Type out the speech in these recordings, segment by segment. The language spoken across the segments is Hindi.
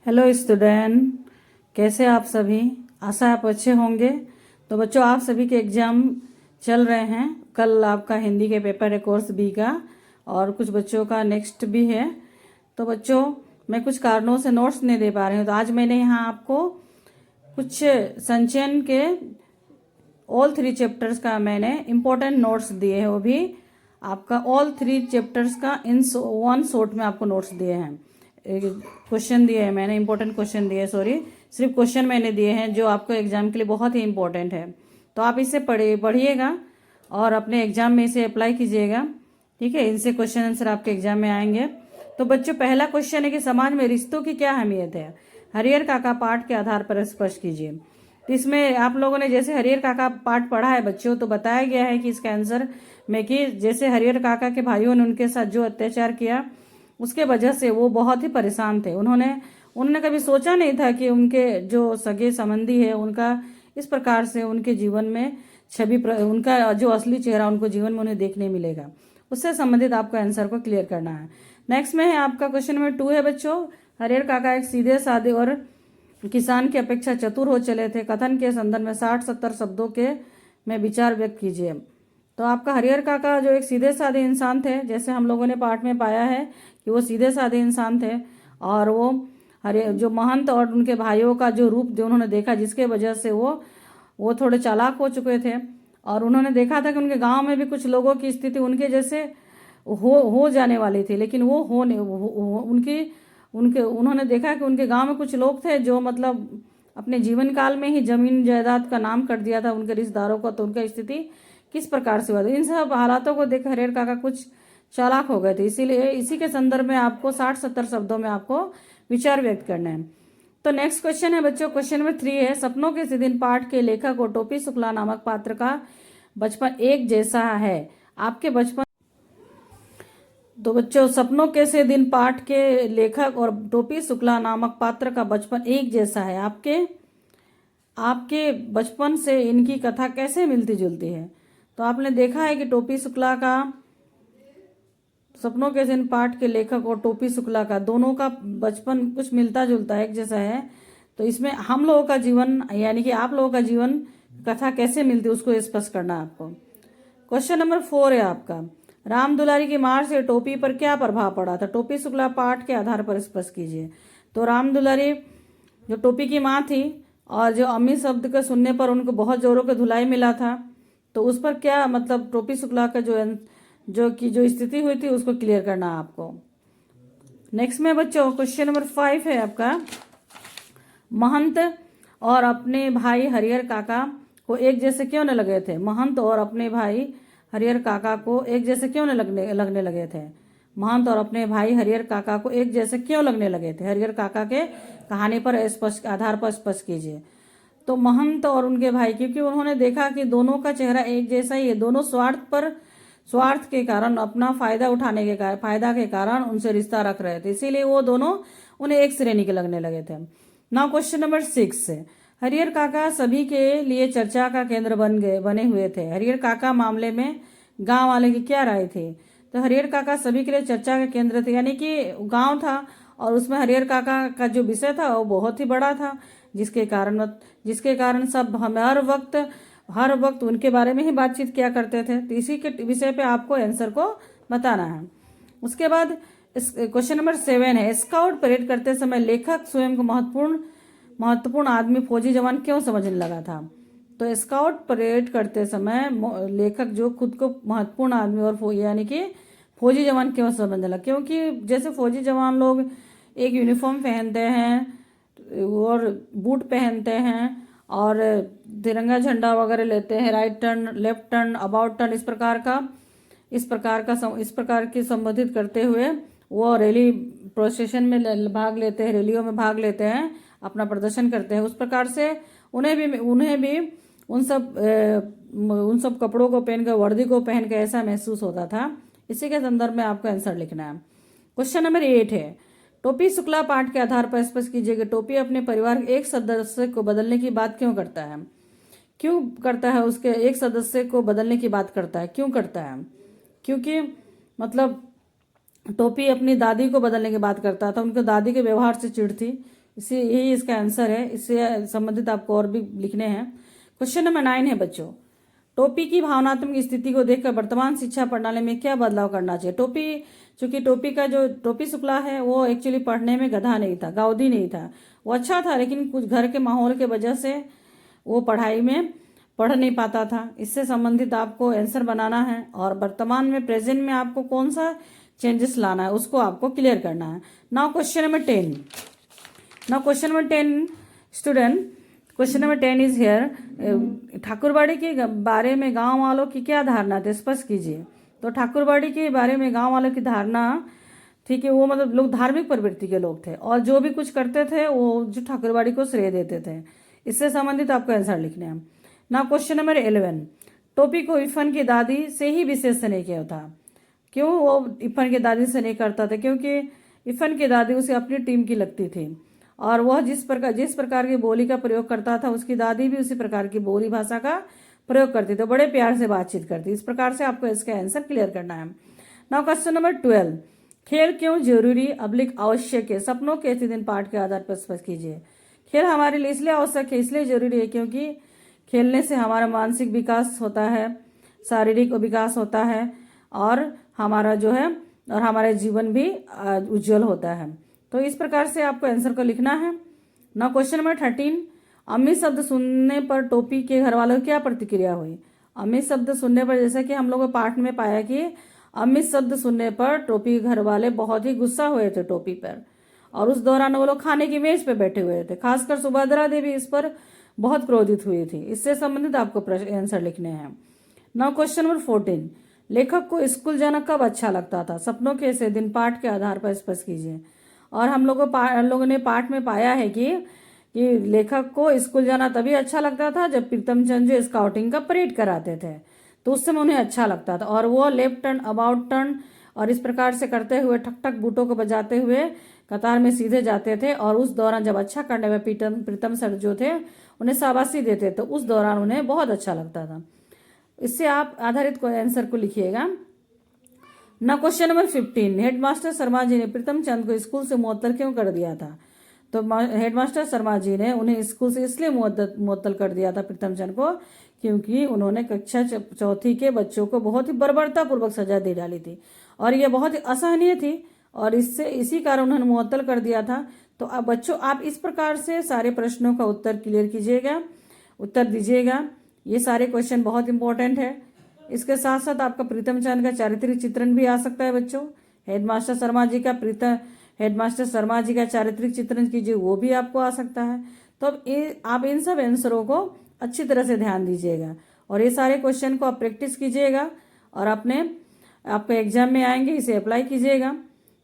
हेलो स्टूडेंट, कैसे आप सभी। आशा आप अच्छे होंगे। तो बच्चों, आप सभी के एग्ज़ाम चल रहे हैं। कल आपका हिंदी के पेपर है कोर्स बी का, और कुछ बच्चों का नेक्स्ट भी है। तो बच्चों, मैं कुछ कारणों से नोट्स नहीं दे पा रही हूँ, तो आज मैंने यहाँ आपको कुछ संचयन के ऑल 3 चैप्टर्स का मैंने इम्पोर्टेंट नोट्स दिए हैं। वो भी आपका ऑल 3 चैप्टर्स का इन वन शॉट में आपको नोट्स दिए हैं। क्वेश्चन दिए हैं मैंने, इंपॉर्टेंट क्वेश्चन दिए, सॉरी, सिर्फ क्वेश्चन मैंने दिए हैं जो आपको एग्जाम के लिए बहुत ही इंपॉर्टेंट है। तो आप इसे पढ़िएगा और अपने एग्जाम में इसे अप्लाई कीजिएगा। ठीक है, इनसे क्वेश्चन आंसर आपके एग्जाम में आएंगे। तो बच्चों, पहला क्वेश्चन है कि समाज में रिश्तों की क्या अहमियत है। हरिहर काका पाठ के आधार पर स्पष्ट कीजिए। तो इसमें आप लोगों ने जैसे हरिहर काका पाठ पढ़ा है बच्चों, तो बताया गया है कि इसका आंसर में कि जैसे हरिहर काका के भाइयों ने उनके साथ जो अत्याचार किया, उसके वजह से वो बहुत ही परेशान थे। उन्होंने कभी सोचा नहीं था कि उनके जो सगे संबंधी है उनका इस प्रकार से उनके जीवन में उनका जो असली चेहरा उनको जीवन में उन्हें देखने मिलेगा। उससे संबंधित आपको आंसर को क्लियर करना है। नेक्स्ट में है आपका क्वेश्चन नंबर 2 है बच्चों। हरिहर काका एक सीधे साधे और किसान की अपेक्षा चतुर हो चले थे। कथन के संदर्भ में 60-70 शब्दों के में विचार व्यक्त कीजिए। तो आपका हरिहर काका जो एक सीधे साधे इंसान थे, जैसे हम लोगों ने पाठ में पाया है कि वो सीधे साधे इंसान थे, और वो जो महंत और उनके भाइयों का जो रूप जो उन्होंने देखा, जिसके वजह से वो थोड़े चालाक हो चुके थे। और उन्होंने देखा था कि उनके गांव में भी कुछ लोगों की स्थिति उनके जैसे हो जाने वाली थी, लेकिन वो हो नहीं उन्होंने देखा कि उनके गांव में कुछ लोग थे जो मतलब अपने जीवन काल में ही जमीन जायदाद का नाम कर दिया था उनके रिश्तेदारों को। तो उनका स्थिति किस प्रकार से हुआ था, इन सब हालातों को देख हरिहर काका कुछ चालाक हो गए थे। इसीलिए इसी के संदर्भ में आपको 60-70 शब्दों में आपको विचार व्यक्त करने हैं। तो नेक्स्ट क्वेश्चन है बच्चों, क्वेश्चन नंबर 3 है। सपनों के दिन पाठ के लेखक और टोपी शुक्ला नामक पात्र का बचपन एक जैसा है। आपके बचपन तो बच्चों, सपनों के से दिन पाठ के लेखक और टोपी शुक्ला नामक पात्र का बचपन एक जैसा है। आपके बचपन से इनकी कथा कैसे मिलती जुलती है। तो आपने देखा है कि टोपी शुक्ला का, सपनों के दिन पाठ के लेखक और टोपी शुक्ला का दोनों का बचपन कुछ मिलता जुलता है, एक जैसा है। तो इसमें हम लोगों का जीवन यानी कि आप लोगों का जीवन कथा कैसे मिलती है उसको स्पष्ट करना है आपको। क्वेश्चन नंबर 4 है आपका, राम दुलारी की मार से टोपी पर क्या प्रभाव पड़ा था। टोपी शुक्ला पाठ के आधार पर स्पष्ट कीजिए। तो राम दुलारी जो टोपी की माँ थी, और जो अम्मी शब्द के सुनने पर उनको बहुत जोरों के धुलाई मिला था, तो उस पर क्या मतलब टोपी शुक्ला का जो स्थिति हुई थी उसको क्लियर करना है आपको। नेक्स्ट में बच्चों क्वेश्चन नंबर 5 है आपका, महंत और अपने भाई हरिहर काका को एक जैसे क्यों न लगे थे। महंत और अपने भाई हरिहर काका को एक जैसे क्यों न लगने लगे थे। महंत और अपने भाई हरिहर काका को एक जैसे क्यों लगने लगे थे। हरिहर काका के कहानी पर स्पष्ट आधार पर स्पष्ट कीजिए। तो महंत और उनके भाई, क्योंकि उन्होंने देखा कि दोनों का चेहरा एक जैसा ही है, दोनों स्वार्थ के कारण, अपना फायदा के कारण उनसे रिश्ता रख रहे थे, इसीलिए वो दोनों उन्हें एक श्रेणी के लगने लगे थे। नाउ क्वेश्चन नंबर 6, हरिहर काका सभी के लिए चर्चा का केंद्र बने हुए थे। हरिहर काका मामले में गांव वाले की क्या राय थी। तो हरिहर काका सभी के लिए चर्चा का केंद्र थे, यानी कि गांव था और उसमें हरिहर काका का जो विषय था वो बहुत ही बड़ा था, जिसके कारण सब हम हर वक्त उनके बारे में ही बातचीत किया करते थे। तो इसी के विषय पे आपको आंसर को बताना है। उसके बाद क्वेश्चन नंबर 7 है, स्काउट परेड करते समय लेखक स्वयं को महत्वपूर्ण आदमी फौजी जवान क्यों समझने लगा था। तो स्काउट परेड करते समय लेखक जो खुद को महत्वपूर्ण आदमी और यानी कि फौजी जवान क्यों समझने लगा, क्योंकि जैसे फौजी जवान लोग एक यूनिफॉर्म पहनते हैं और बूट पहनते हैं और तिरंगा झंडा वगैरह लेते हैं, right turn, left turn, about turn, इस प्रकार की संबोधित करते हुए वो रैली प्रोसेशन में भाग लेते हैं, रैलियों में भाग लेते हैं, अपना प्रदर्शन करते हैं। उस प्रकार से उन्हें भी उन सब कपड़ों को पहनकर, वर्दी को पहनकर ऐसा महसूस होता था। इसी के संदर्भ में आपको आंसर लिखना है। क्वेश्चन नंबर 8 है, टोपी शुक्ला पाठ के आधार पर स्पष्ट कीजिए कि टोपी अपने परिवार के एक सदस्य को बदलने की बात क्यों करता है। उसके एक सदस्य को बदलने की बात करता है, क्यों करता है। क्योंकि मतलब टोपी अपनी दादी को बदलने की बात करता था, उनकी दादी के व्यवहार से चिढ़ थी, इसी यही इसका आंसर है। इससे संबंधित आपको और भी लिखने हैं। क्वेश्चन नंबर 9 है बच्चों, टोपी की भावनात्मक स्थिति को देखकर वर्तमान शिक्षा प्रणाली में क्या बदलाव करना चाहिए। चूंकि टोपी का जो टोपी शुक्ला है वो एक्चुअली पढ़ने में गधा नहीं था, गाउदी नहीं था, वो अच्छा था, लेकिन कुछ घर के माहौल के वजह से वो पढ़ाई में पढ़ नहीं पाता था। इससे संबंधित आपको आंसर बनाना है और वर्तमान में प्रेजेंट में आपको कौन सा चेंजेस लाना है उसको आपको क्लियर करना है। Now question number 10। Now question number 10 student, question number 10 is here. Thakurbari के बारे में गांव वालों की क्या धारणा थी, स्पष्ट कीजिए। तो ठाकुरबाड़ी के बारे में गांव वालों की धारणा थी कि वो मतलब लोग धार्मिक प्रवृत्ति के लोग थे और जो भी कुछ करते थे वो जो ठाकुरबाड़ी को श्रेय देते थे। इससे संबंधित आपको आंसर लिखने हैं। ना क्वेश्चन नंबर 11, टोपी को इरफान की दादी से ही विशेष स्नेह किया था। क्यों वो इरफान की दादी से नहीं करता था? क्योंकि इरफान की दादी उसे अपनी टीम की लगती थी और वह जिस प्रकार की बोली का प्रयोग करता था उसकी दादी भी उसी प्रकार की बोली भाषा का प्रयोग करती थी, बड़े प्यार से बातचीत करती। इस प्रकार से आपको इसका आंसर क्लियर करना है। नाउ क्वेश्चन नंबर 12, खेल क्यों जरूरी / आवश्यक है, सपनों के दिन पाठ के आधार पर स्पष्ट कीजिए। खेल हमारे लिए इसलिए आवश्यक है, इसलिए जरूरी है क्योंकि खेलने से हमारा मानसिक विकास होता है, शारीरिक विकास होता है और हमारा जो है और हमारा जीवन भी उज्जवल होता है। तो इस प्रकार से आपको आंसर को लिखना है। ना क्वेश्चन नंबर 13, अम्मी शब्द सुनने पर टोपी के घर वालों की क्या प्रतिक्रिया हुई। अम्मी शब्द सुनने पर, जैसा कि हम लोगों ने पाठ में पाया कि अम्मी शब्द सुनने पर टोपी के घर वाले बहुत ही गुस्सा हुए थे टोपी पर, और उस दौरान वो लोग खाने की मेज पर बैठे हुए थे। खासकर सुभद्रा देवी इस पर बहुत क्रोधित हुई थी। इससे संबंधित आपको आंसर लिखने हैं। नाउ क्वेश्चन नंबर 14, लेखक को स्कूल जाना कब अच्छा लगता था, सपनों के ऐसे दिन पाठ के आधार पर स्पष्ट कीजिए। और हम लोगों ने पाठ में पाया है कि लेखक को स्कूल जाना तभी अच्छा लगता था जब प्रीतम चंद जो स्काउटिंग का परेड कराते थे, तो उस समय उन्हें अच्छा लगता था और वो लेफ्ट टर्न, अबाउट टर्न और इस प्रकार से करते हुए ठक ठक बूटों को बजाते हुए कतार में सीधे जाते थे। और उस दौरान जब अच्छा करने में प्रीतम सर जो थे उन्हें शाबाशी देते, तो उस दौरान उन्हें बहुत अच्छा लगता था। इससे आप आधारित आंसर को लिखिएगा। ना question number 15, headmaster Sharma ji ने प्रीतम चंद को स्कूल से मुअत्तल क्यों कर दिया था। तो हेडमास्टर शर्मा जी ने उन्हें स्कूल से इसलिए मुअत्तल कर दिया था प्रीतम चंद को क्योंकि उन्होंने कक्षा 4वीं के बच्चों को बहुत ही बर्बरतापूर्वक सजा दे डाली थी और यह बहुत ही असहनीय थी और इसी कारण उन्होंने मुअत्तल कर दिया था। तो अब बच्चों आप इस प्रकार से सारे प्रश्नों का उत्तर क्लियर कीजिएगा, उत्तर दीजिएगा। ये सारे क्वेश्चन बहुत इंपॉर्टेंट है। इसके साथ साथ आपका प्रीतम चंद का चारित्रिक चित्रण भी आ सकता है बच्चों। हेडमास्टर शर्मा जी का चारित्रिक चित्रण कीजिए, वो भी आपको आ सकता है। तो अब आप इन सब आंसरों को अच्छी तरह से ध्यान दीजिएगा और ये सारे क्वेश्चन को आप प्रैक्टिस कीजिएगा और आपके एग्जाम में आएंगे, इसे अप्लाई कीजिएगा।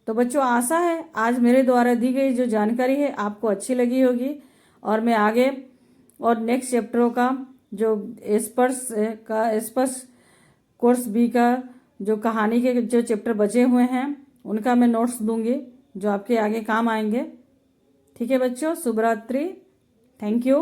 तो बच्चों आशा है आज मेरे द्वारा दी गई जो जानकारी है आपको अच्छी लगी होगी और मैं आगे और नेक्स्ट चैप्टरों का जो स्पर्श कोर्स बी का जो कहानी के जो चैप्टर बचे हुए हैं उनका मैं नोट्स दूंगी जो आपके आगे काम आएंगे। ठीक है बच्चों, शुभ रात्रि, थैंक यू।